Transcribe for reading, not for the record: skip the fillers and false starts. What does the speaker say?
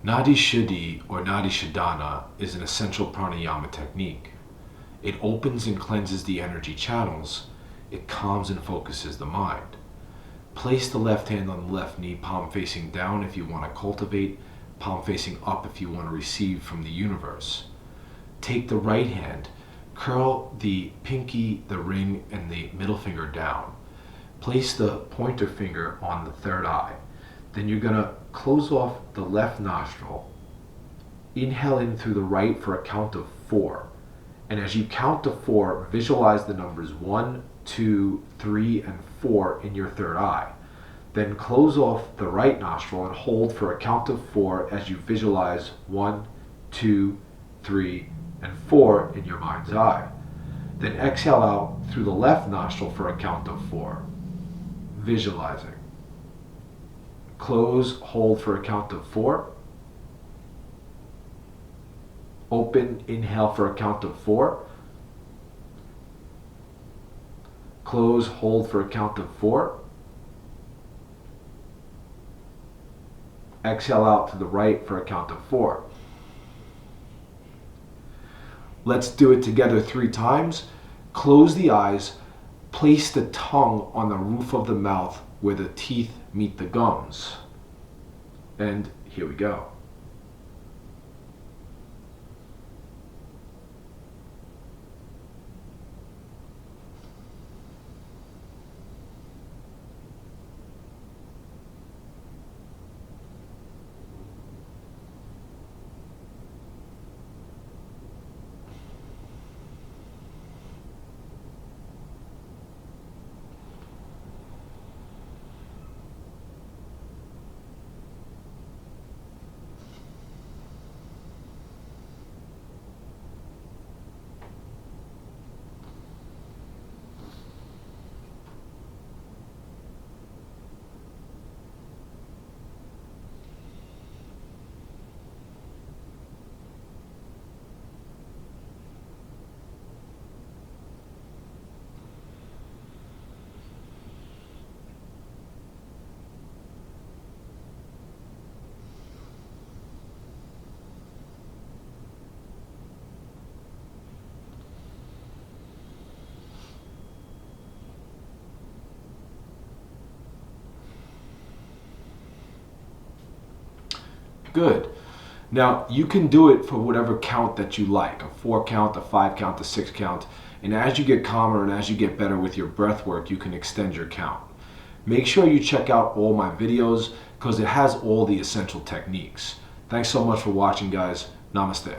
Nadi Shuddi or Nadi Shodhana is an essential pranayama technique. It opens and cleanses the energy channels. It calms and focuses the mind. Place the left hand on the left knee, palm facing down if you want to cultivate, palm facing up if you want to receive from the universe. Take the right hand, curl the pinky, the ring, and the middle finger down. Place the pointer finger on the third eye. Then you're going to close off the left nostril. Inhale in through the right for a count of 4. And as you count to 4, visualize the numbers 1, 2, 3, and 4 in your third eye. Then close off the right nostril and hold for a count of 4 as you visualize 1, 2, 3, and 4 in your mind's eye. Then exhale out through the left nostril for a count of 4, visualizing. Close, hold for a count of 4. Open, inhale for a count of 4. Close, hold for a count of 4. Exhale out to the right for a count of 4. Let's do it together 3 times. Close the eyes. Place the tongue on the roof of the mouth where the teeth meet the gums. And here we go. Good. Now you can do it for whatever count that you like, a 4 count, a 5 count, a 6 count, and as you get calmer and as you get better with your breath work, you can extend your count. Make sure you check out all my videos because it has all the essential techniques. Thanks so much for watching, guys. Namaste.